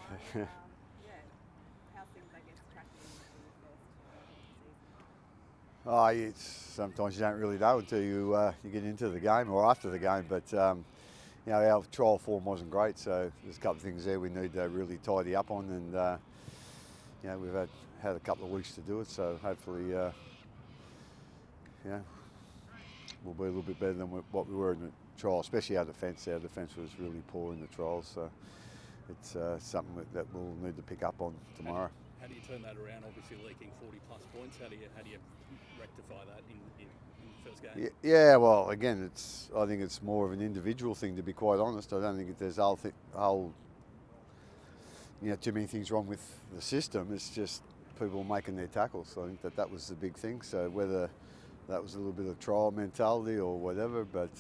How's things, I guess, tracking in the first season? Sometimes you don't really know until you get into the game or after the game. But our trial form wasn't great, so there's a couple of things there we need to really tidy up on, and we've had a couple of weeks to do it. So hopefully, we'll be a little bit better than what we were in the trial, especially our defence. Our defence was really poor in the trials, so it's something that we'll need to pick up on tomorrow. How do you turn that around? Obviously leaking 40 plus points. How do you rectify that in the first game? Yeah, well, again, I think it's more of an individual thing, to be quite honest. I don't think there's too many things wrong with the system. It's just people making their tackles. I think that was the big thing. So whether that was a little bit of trial mentality or whatever, but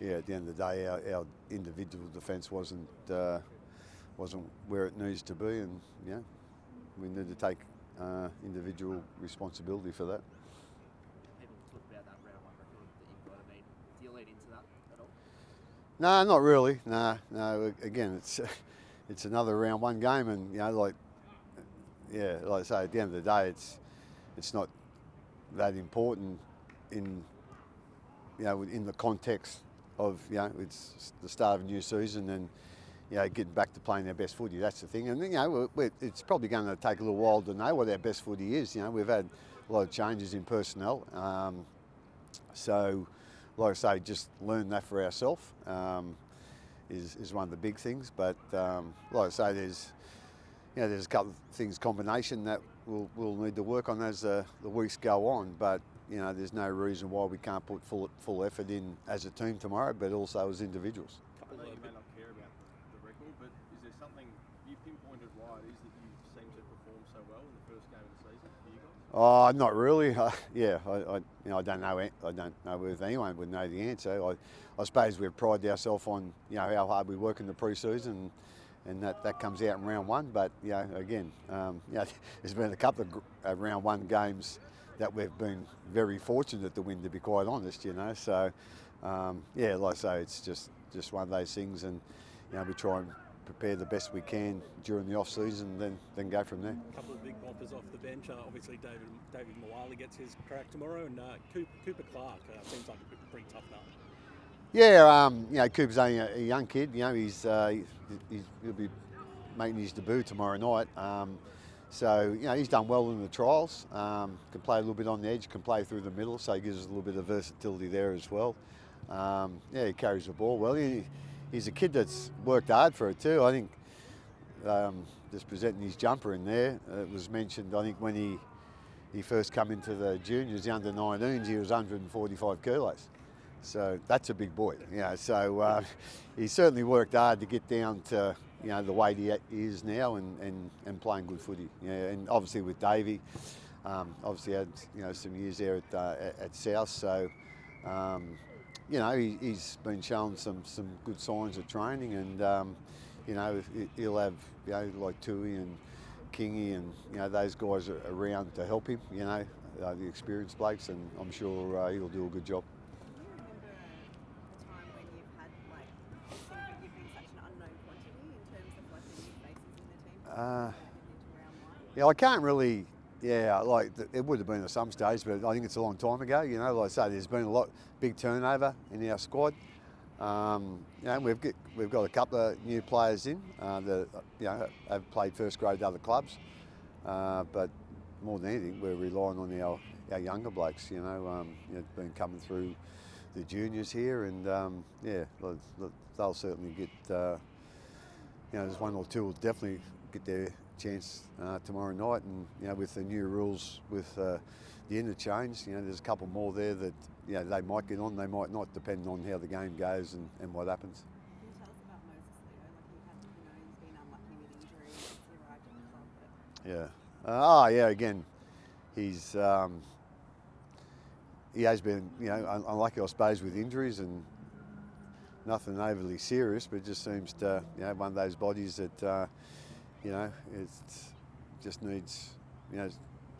at the end of the day, our individual defence wasn't where it needs to be, and we need to take individual responsibility for that. People talk about that round one record that you've got. I mean, do you lead into that at all? No, not really. No. Again, it's another round one game, and like I say, at the end of the day, it's not that important in the context of it's the start of a new season and getting back to playing our best footy. That's the thing, and it's probably going to take a little while to know what our best footy is. We've had a lot of changes in personnel, so like I say, just learn that for ourselves is one of the big things. But like I say, there's a couple of things combination that we'll need to work on as the weeks go on. But there's no reason why we can't put full effort in as a team tomorrow, but also as individuals. I know you may not care about the record, but is there something you pinpointed why it is that you seem to perform so well in the first game of the season for you guys? Not really. I don't know. I don't know if anyone would know the answer. I suppose we've prided ourselves on how hard we work in the pre-season, and that comes out in round one. But again, there's been a couple of round one games that we've been very fortunate to win, to be quite honest. So like I say, it's just one of those things, and we try and prepare the best we can during the off season, and then go from there. A couple of big boppers off the bench. Obviously, David Moali gets his crack tomorrow, and Cooper Clark seems like a pretty tough nut. Yeah, Cooper's only a young kid. He'll be making his debut tomorrow night. So he's done well in the trials. Can play a little bit on the edge, can play through the middle, so he gives us a little bit of versatility there as well. He carries the ball well. He's a kid that's worked hard for it too. I think just presenting his jumper in there, it was mentioned, I think when he first come into the juniors, the under-19s, he was 145 kilos. So that's a big boy. So he certainly worked hard to get down to the weight he is now and playing good footy. And obviously with Davey, obviously had some years there at South. So he's been showing some good signs of training, and he'll have like Tui and Kingy and those guys are around to help him. The experienced blokes, and I'm sure he'll do a good job. I can't really, it would have been at some stage, but I think it's a long time ago. Like I say, there's been big turnover in our squad. We've got a couple of new players in that have played first grade at other clubs, but more than anything, we're relying on our younger blokes. Been coming through the juniors here, and they'll certainly get. There's one or two will definitely get their chance tomorrow night, and with the new rules with the interchange, there's a couple more there that they might get on, they might not, depending on how the game goes and what happens. Can you tell us about Moses Leo? He's been unlucky with injuries since he arrived at the club. Again, he has been unlucky, I suppose, with injuries, and nothing overly serious, but it just seems to one of those bodies that it just needs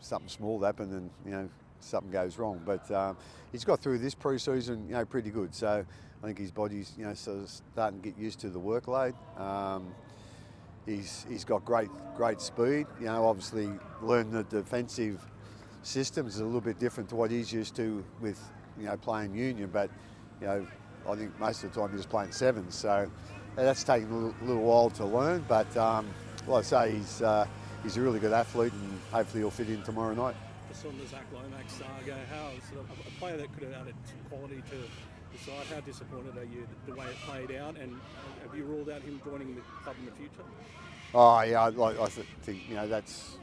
something small to happen, and something goes wrong. But he's got through this pre-season pretty good, so I think his body's sort of starting to get used to the workload. he's got great speed. You know, obviously learned the defensive systems is a little bit different to what he's used to with, you know, playing union. But, you know, I think most of the time he was playing sevens. So that's taken a little while to learn. But like I say, he's a really good athlete, and hopefully he'll fit in tomorrow night. Just on the Zac Lomax saga, how sort of a player that could have added some quality to the side, how disappointed are you the way it played out, and have you ruled out him joining the club in the future? Oh yeah, I think, you know, that's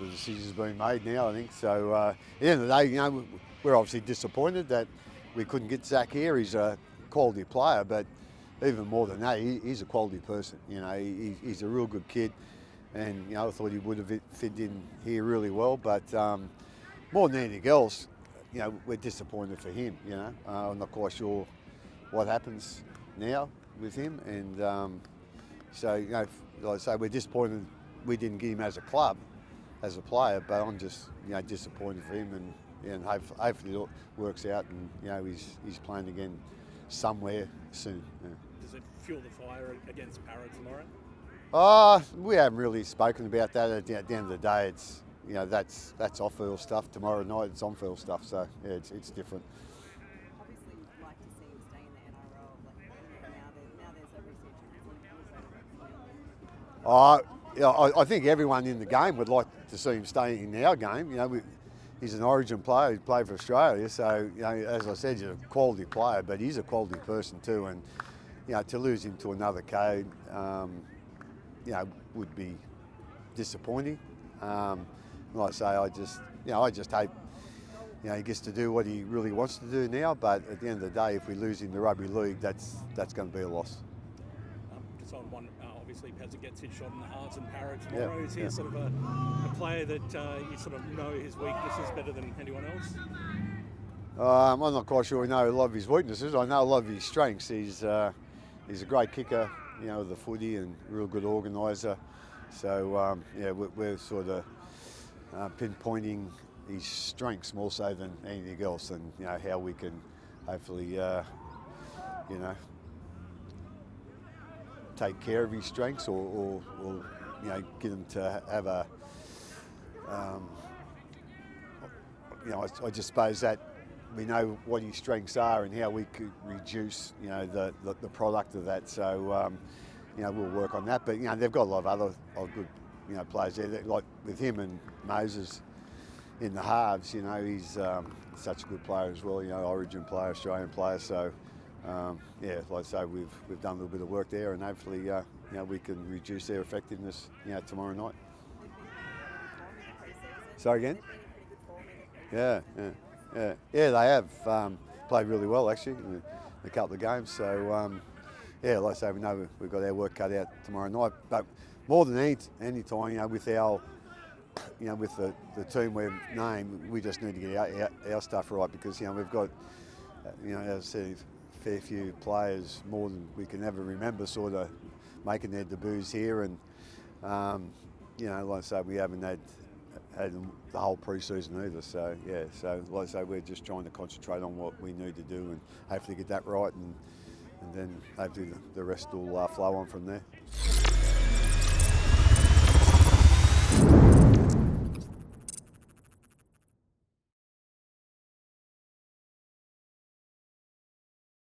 the decision's been made now, I think. So at the end of the day, you know, we're obviously disappointed that we couldn't get Zac here. He's a quality player, but even more than that, he's a quality person. You know, he's a real good kid, and you know, I thought he would have fit in here really well. But more than anything else, you know, we're disappointed for him. You know, I'm not quite sure what happens now with him, and so, you know, like I say, we're disappointed we didn't get him as a club, as a player. But I'm just, you know, disappointed for him, and hopefully it works out, and you know, he's playing again somewhere soon. Yeah. Does it fuel the fire against Parramatta tomorrow? We haven't really spoken about that. At the end of the day, it's, you know, that's off-field stuff. Tomorrow night it's on-field stuff. So yeah, it's different. Obviously, you'd like to see him stay in the NRL, but now there's a resurgence. Yeah, I think everyone in the game would like to see him stay in our game. You know, he's an Origin player. He played for Australia, so you know, as I said, he's a quality player, but he's a quality person too. And you know, to lose him to another code, you know, would be disappointing. Like I say, I just hope, you know, he gets to do what he really wants to do now. But at the end of the day, if we lose him the rugby league, that's going to be a loss. Just on one, obviously Pezza gets his shot in the hearts and Parramatta tomorrow. Yeah, Is he yeah. sort of a player that you sort of know his weaknesses better than anyone else? I'm not quite sure we know a lot of his weaknesses. I know a lot of his strengths. He's a great kicker, you know, with the footy, and real good organiser. So yeah, we're sort of pinpointing his strengths more so than anything else, and you know, how we can hopefully you know, take care of his strengths, or you know, get him to have a you know, I just suppose that we know what his strengths are and how we could reduce, you know, the product of that. So you know, we'll work on that. But you know, they've got a lot of other good, you know, players there. Like with him and Moses in the halves, you know, he's such a good player as well. You know, Origin player, Australian player. So yeah, like I say, we've done a little bit of work there, and hopefully you know, we can reduce their effectiveness, you know, tomorrow night. Sorry again? Yeah. They have played really well actually in a couple of games. So yeah, like I say, we know we've got our work cut out tomorrow night. But more than any time, you know, with our, you know, with the team we've named, we just need to get our stuff right, because you know, we've got, you know, as I said, a fair few players, more than we can ever remember, sort of making their debuts here, and you know, like I say, we haven't had the whole pre-season either. So yeah, so like I say, we're just trying to concentrate on what we need to do, and hopefully get that right, and then hopefully the rest will flow on from there.